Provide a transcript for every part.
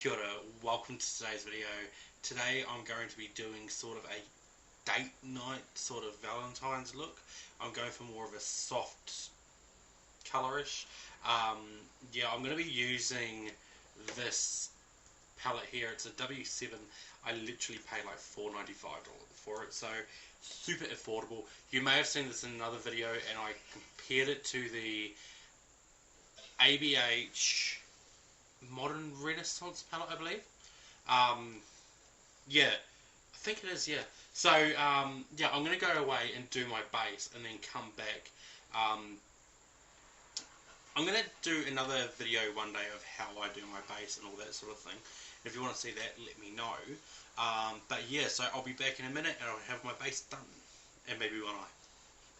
Kia ora, welcome to today's video. Today I'm going to be doing sort of a date night sort of Valentine's look. I'm going for more of a soft colourish. Um, yeah, I'm going to be using this palette here. It's a W7. I literally paid like $4.95 for it, so super affordable. You may have seen this in another video and I compared it to the ABH Modern Renaissance palette, I believe. Yeah, I think it is, yeah. So, yeah, I'm going to go away and do my base and then come back. I'm going to do another video one day of how I do my base and all that sort of thing. If you want to see that, let me know. But yeah, so I'll be back in a minute and I'll have my base done. And maybe one eye.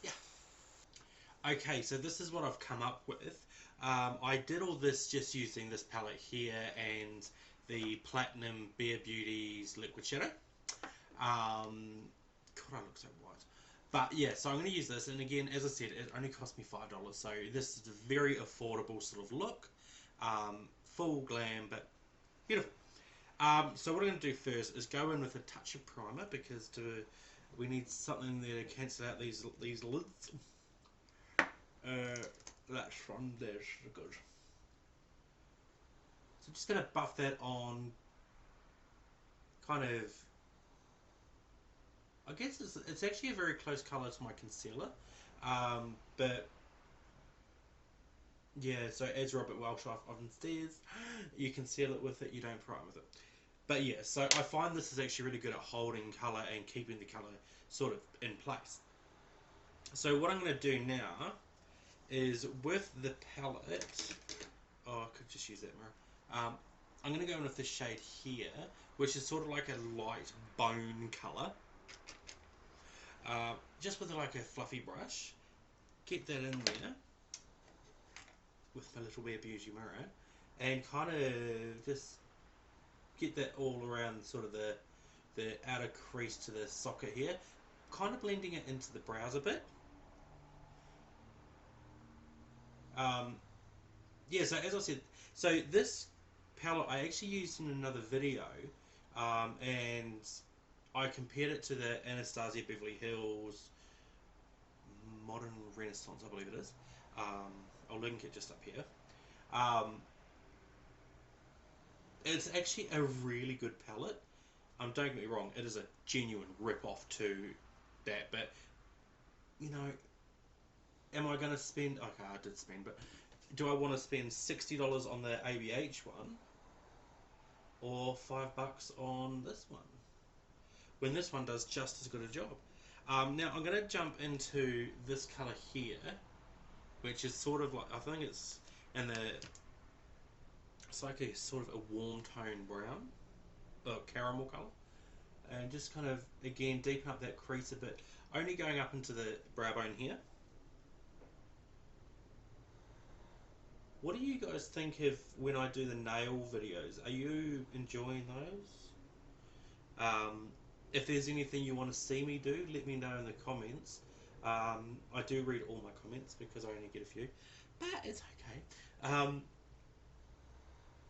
Yeah. Okay, so this is what I've come up with. I did all this just using this palette here and the Platinum Bare Beauty's Liquid Shadow. God, I look so white. But yeah, so I'm going to use this, and again, as I said, it only cost me $5, so this is a very affordable sort of look. Full glam, but beautiful. So what I'm going to do first is go in with a touch of primer, because we need something there to cancel out these lids. That's from there's good. So I'm just going to buff that on, kind of. I guess it's actually a very close colour to my concealer, but yeah. So as Robert Welsh often says, you conceal it with it, you don't prime with it. But yeah, so I find this is actually really good at holding colour and keeping the colour sort of in place. So what I'm going to do now is with the palette, oh, I could just use that mirror. I'm going to go in with this shade here, which is sort of like a light bone colour. Just with like a fluffy brush, get that in there with my little Bare Beauty mirror, and kind of just get that all around sort of the outer crease to the socket here, kind of blending it into the brows a bit. Yeah, so as I said, so this palette I actually used in another video, and I compared it to the Anastasia Beverly Hills Modern Renaissance, I believe it is. I'll link it just up here. It's actually a really good palette. Don't get me wrong, it is a genuine rip-off to that, but, you know, am I going to spend, okay, I did spend, but do I want to spend $60 on the ABH one, or $5 on this one, when this one does just as good a job? Now I'm going to jump into this colour here, which is sort of like, I think it's it's like a sort of a warm tone brown, or caramel colour, and just kind of, again, deepen up that crease a bit, only going up into the brow bone here. What do you guys think of when I do the nail videos? Are you enjoying those? If there's anything you want to see me do, let me know in the comments. I do read all my comments because I only get a few, but it's okay.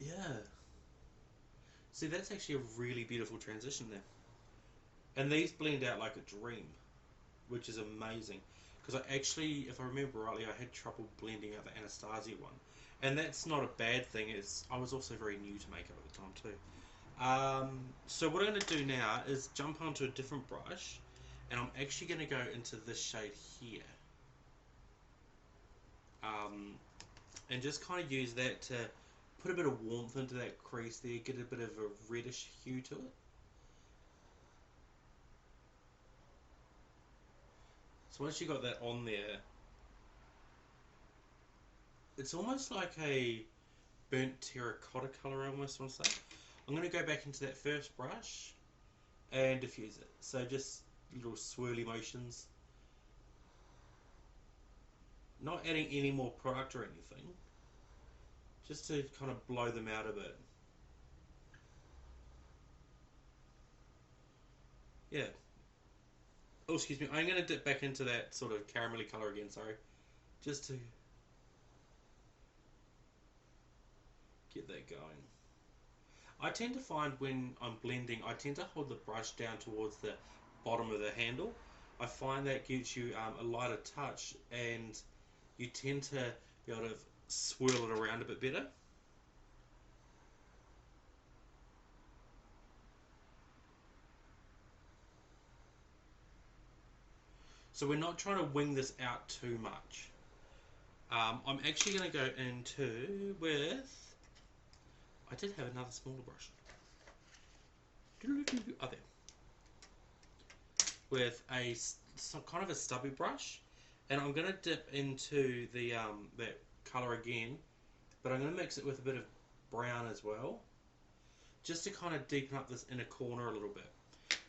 Yeah. See, that's actually a really beautiful transition there. And these blend out like a dream, which is amazing. Because I actually, if I remember rightly, I had trouble blending out the Anastasia one. And that's not a bad thing, I was also very new to makeup at the time too. So what I'm going to do now is jump onto a different brush, and I'm actually going to go into this shade here. And just kind of use that to put a bit of warmth into that crease there, get a bit of a reddish hue to it. So once you got that on there, it's almost like a burnt terracotta colour, I almost want to say. I'm going to go back into that first brush and diffuse it. So just little swirly motions. Not adding any more product or anything. Just to kind of blow them out a bit. Yeah. Oh, excuse me. I'm going to dip back into that sort of caramelly colour again, sorry. Just to get that going. I tend to find when I'm blending, I tend to hold the brush down towards the bottom of the handle. I find that gives you a lighter touch, and you tend to be able to swirl it around a bit better. So we're not trying to wing this out too much. I'm actually going to go into with... I did have another smaller brush. Oh, there. With some kind of a stubby brush, and I'm going to dip into the that colour again, but I'm going to mix it with a bit of brown as well, just to kind of deepen up this inner corner a little bit.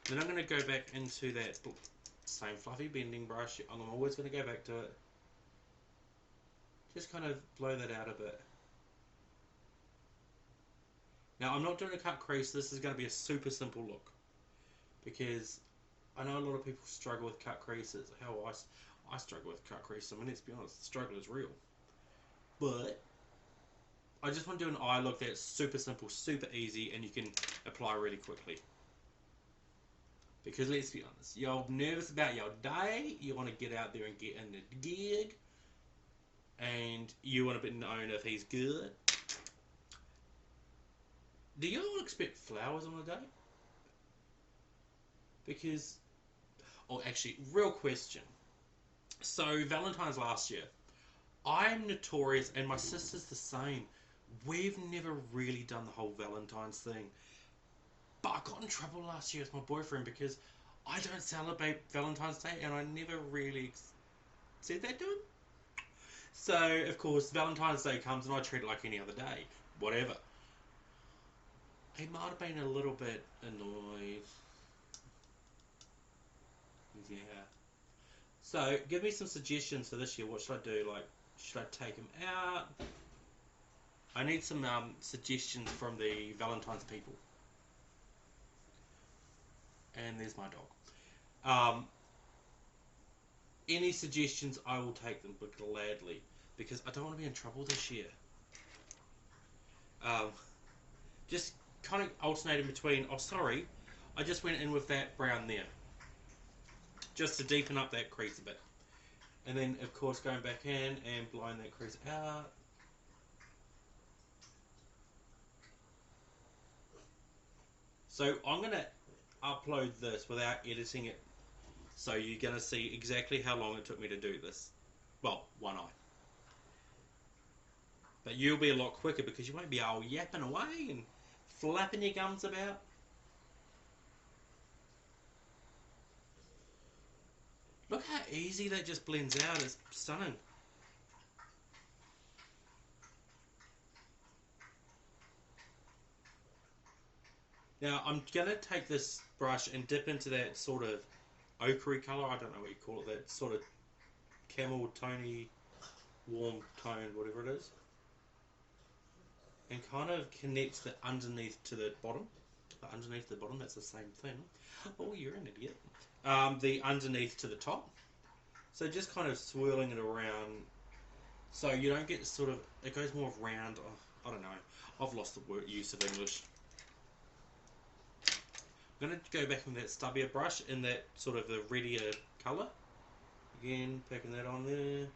Then I'm going to go back into that same fluffy bending brush. I'm always going to go back to it. Just kind of blow that out a bit. Now I'm not doing a cut crease. This is going to be a super simple look, because I know a lot of people struggle with cut creases. Hell, I struggle with cut creases. I mean, let's be honest, the struggle is real. But I just want to do an eye look that's super simple, super easy, and you can apply really quickly. Because let's be honest, you're nervous about your day, you want to get out there and get in the gig, and you want to be known if he's good. Do you all expect flowers on a date? Because, oh, actually, real question. So, Valentine's last year, I'm notorious, and my sister's the same. We've never really done the whole Valentine's thing. But I got in trouble last year with my boyfriend because I don't celebrate Valentine's Day, and I never really said that to him. So, of course, Valentine's Day comes and I treat it like any other day. Whatever. He might have been a little bit annoyed. Yeah. So, give me some suggestions for this year. What should I do? Like, should I take him out? I need some suggestions from the Valentine's people. And there's my dog. Any suggestions, I will take them gladly, because I don't want to be in trouble this year. Just kind of alternating between, oh sorry, I just went in with that brown there, just to deepen up that crease a bit. And then, of course, going back in and blowing that crease out. So I'm going to upload this without editing it. So you're going to see exactly how long it took me to do this. Well, one eye. But you'll be a lot quicker because you won't be all yapping away and flapping your gums about. Look how easy that just blends out. It's stunning. Now I'm going to take this brush and dip into that sort of ochre colour. I don't know what you call it. That sort of camel tony, warm tone, whatever it is. And kind of connect the underneath to the bottom. The underneath to the bottom, that's the same thing. Oh, you're an idiot. The underneath to the top. So just kind of swirling it around, so you don't get sort of, it goes more round. Oh, I don't know. I've lost the word use of English. I'm going to go back with that stubbier brush in that sort of the reddier colour. Again, packing that on there.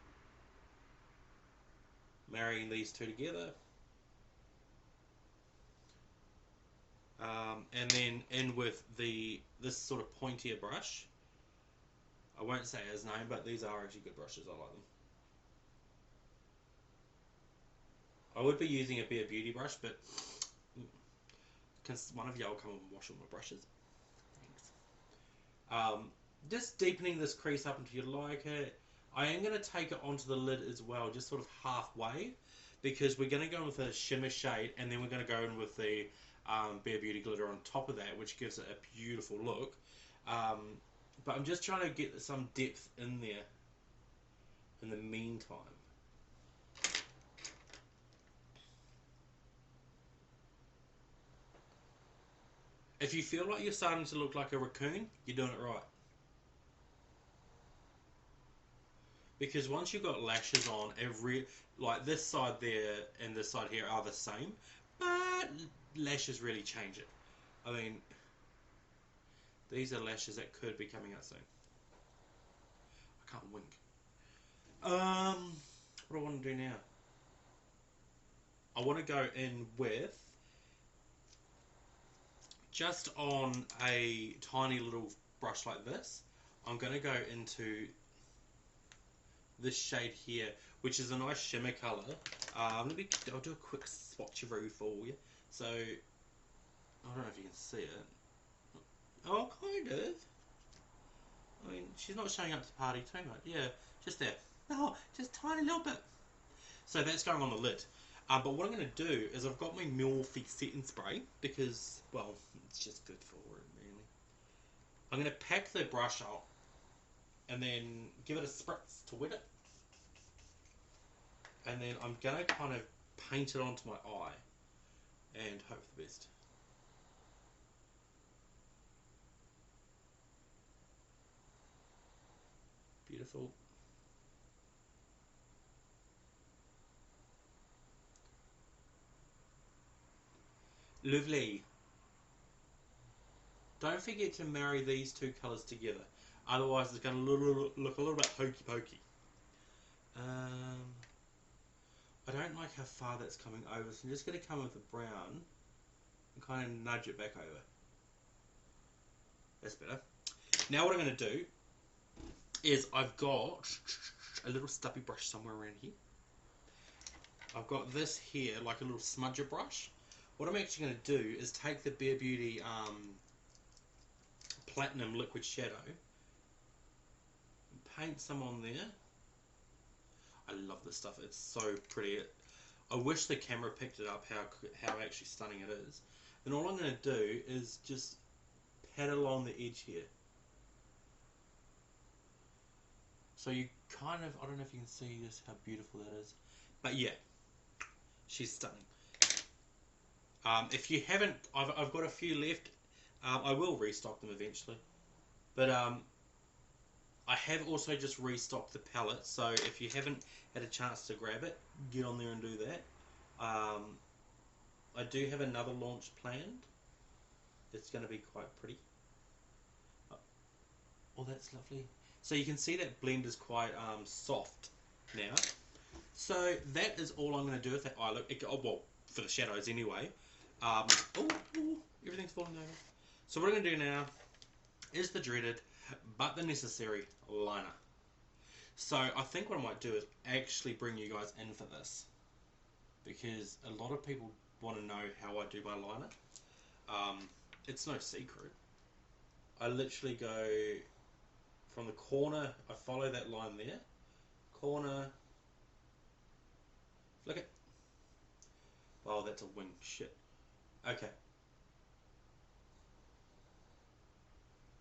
Marrying these two together. And then in with this sort of pointier brush. I won't say his name, but these are actually good brushes. I like them. I would be using a Bare Beauty brush, but can one of y'all come and wash all my brushes? Thanks. Just deepening this crease up until you like it. I am going to take it onto the lid as well, just sort of halfway, because we're going to go in with a shimmer shade, and then we're going to go in with the Bare Beauty glitter on top of that, which gives it a beautiful look. But I'm just trying to get some depth in there in the meantime. If you feel like you're starting to look like a raccoon, you're doing it right. Because once you've got lashes on, like this side there and this side here are the same, but lashes really change it. I mean, these are lashes that could be coming out soon. I can't wink. What do I want to do now? I want to go in with, just on a tiny little brush like this, I'm going to go into this shade here, which is a nice shimmer colour. I'll do a quick swatcheroo for you. So, I don't know if you can see it. Oh, kind of. I mean, she's not showing up to the party too much. Yeah, just there. Oh, just a tiny little bit. So that's going on the lid. But what I'm going to do is I've got my Morphe setting spray because, well, it's just good for it, really. I'm going to pack the brush out and then give it a spritz to wet it. And then I'm going to kind of paint it onto my eye and hope for the best. Beautiful. Lovely. Don't forget to marry these two colours together. Otherwise it's going to look a little bit hokey pokey. I don't like how far that's coming over, so I'm just going to come with the brown and kind of nudge it back over. That's better. Now what I'm going to do is I've got a little stubby brush somewhere around here. I've got this here, like a little smudger brush. What I'm actually going to do is take the Bare Beauty Platinum Liquid Shadow and paint some on there. I love this stuff, it's so pretty. I wish the camera picked it up how actually stunning it is. Then all I'm going to do is just pat along the edge here. So you kind of, I don't know if you can see just how beautiful that is. But yeah, she's stunning. If you haven't, I've got a few left. I will restock them eventually. But I have also just restocked the palette, so if you haven't had a chance to grab it, get on there and do that. I do have another launch planned. It's going to be quite pretty. Oh, that's lovely. So you can see that blend is quite soft now. So that is all I'm going to do with that eye look. Oh, well, for the shadows anyway. Oh, everything's falling over. So what I'm going to do now is the dreaded but the necessary liner. So I think what I might do is actually bring you guys in for this, because a lot of people want to know how I do my liner. It's no secret. I literally go from the corner, I follow that line there, corner, look at, oh, that's a wing, shit. Okay.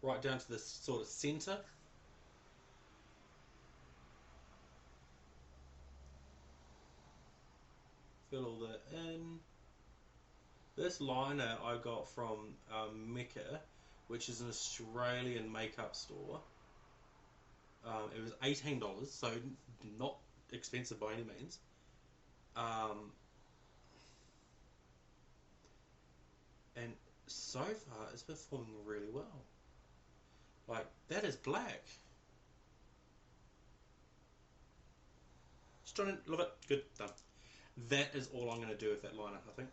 Right down to this sort of center. Fill all that in. This liner I got from Mecca, which is an Australian makeup store. It was $18, so not expensive by any means. And so far, it's performing really well. Like, that is black. Stunning, love it, good, done. That is all I'm going to do with that liner, I think.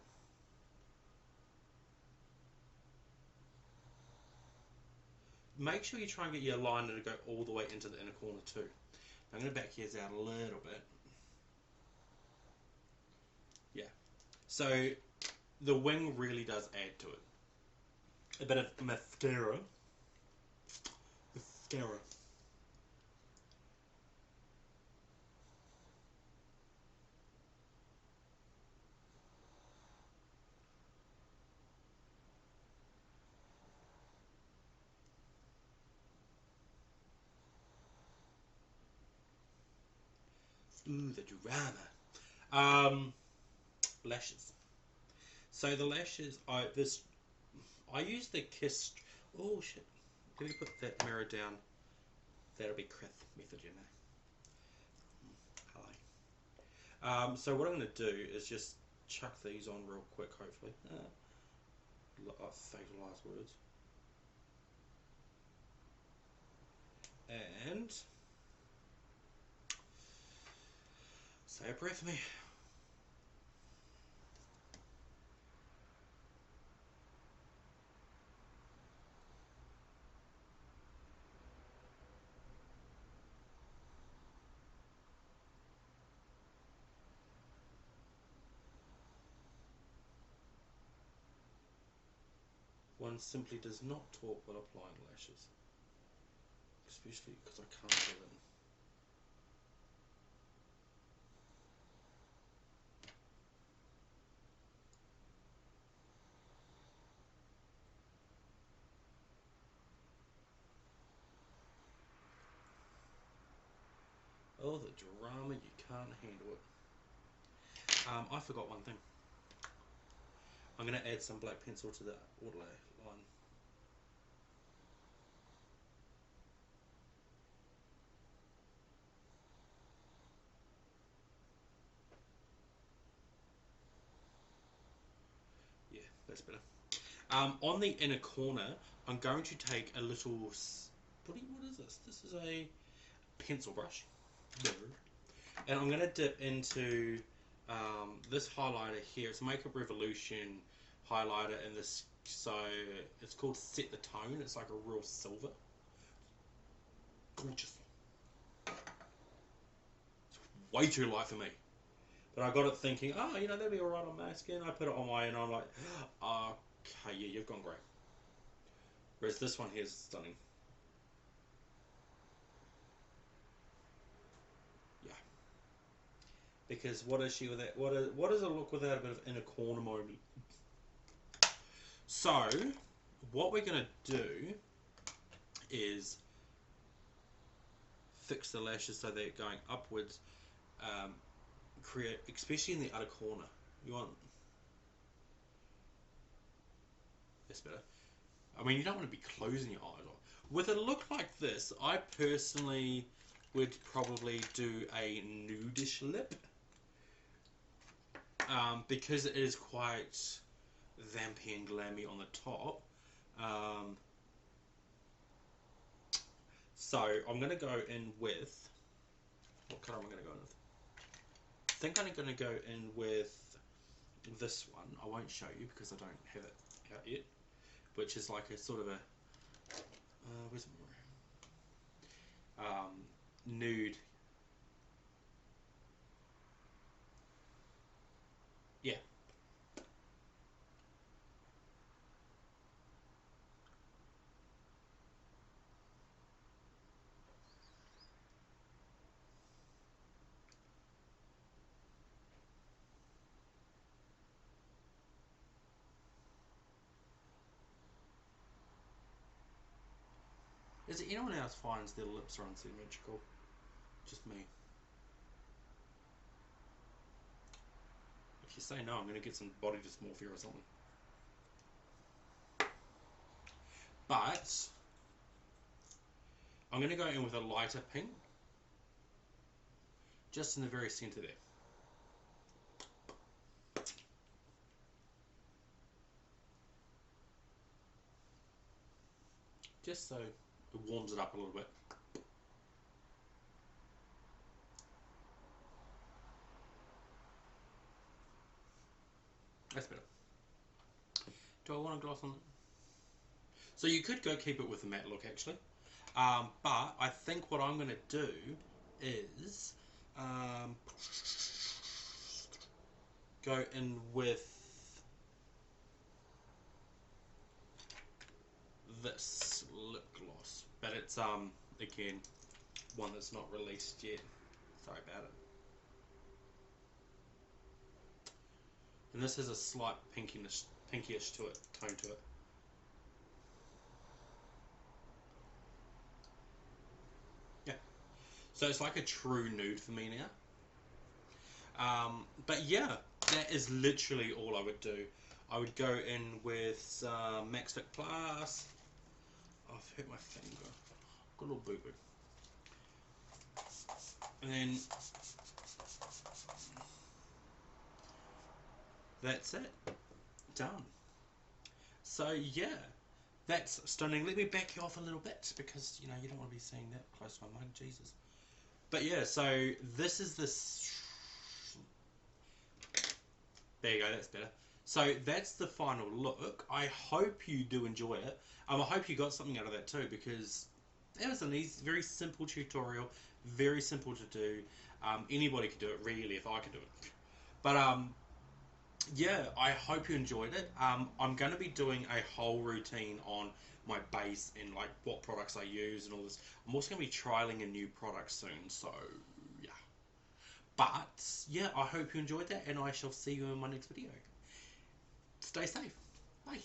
Make sure you try and get your liner to go all the way into the inner corner too. I'm going to back yours out a little bit. Yeah. So the wing really does add to it. A bit of mascara. Mascara. Ooh, the drama. Lashes. So the lashes, I use the Kiss. Oh shit! Let me put that mirror down. That'll be Chris method, you know. Hello. So what I'm going to do is just chuck these on real quick, hopefully. fatal last words. And say a prayer for me. One simply does not talk while applying lashes, especially because I can't do it. Oh, the drama, you can't handle it. I forgot one thing. I'm going to add some black pencil to the outlay line. Yeah, that's better. On the inner corner, I'm going to take a little... What is this? This is a pencil brush. And I'm going to dip into this highlighter here. It's Makeup Revolution highlighter in this. So it's called Set the Tone. It's like a real silver. Gorgeous. It's way too light for me. But I got it thinking, oh, you know, that'd be alright on my skin. I put it on my, and I'm like, okay, yeah, you've gone great. Whereas this one here is stunning. Yeah. Because what is she with that? What does it look without a bit of inner corner moment? So, what we're going to do is fix the lashes so they're going upwards. Create, especially in the outer corner. You want... That's better. I mean, you don't want to be closing your eyes. With a look like this, I personally would probably do a nudish lip. Because it is quite vampy and glammy on the top. So I'm going to go in with... What colour am I going to go in with? I think I'm going to go in with this one. I won't show you because I don't have it out yet. Which is like a sort of a... where's my... nude. Yeah. Is it anyone else finds their lips are unsymmetrical? Just me. If you say no, I'm going to get some body dysmorphia or something. But I'm going to go in with a lighter pink, just in the very centre there. Just so it warms it up a little bit. That's better. Do I want a gloss on it? So you could go keep it with a matte look actually. But I think what I'm going to do is go in with this lip gloss. But it's, again, one that's not released yet. Sorry about it. And this has a slight pinkish to it, tone to it. Yeah. So it's like a true nude for me now. But yeah, that is literally all I would do. I would go in with some Max Fit Plus. I've hurt my finger. Got a little boo-boo. And then that's it. Done. So yeah, that's stunning. Let me back you off a little bit because you don't want to be seeing that close to my mug, Jesus. But yeah, so this is this. There you go, that's better. So that's the final look. I hope you do enjoy it. I hope you got something out of that too, because it was an easy, very simple tutorial, very simple to do. Anybody could do it, really, if I could do it. But yeah, I hope you enjoyed it. I'm going to be doing a whole routine on my base and like what products I use and all this. I'm also going to be trialing a new product soon, so yeah. But yeah, I hope you enjoyed that, and I shall see you in my next video. Stay safe. Bye.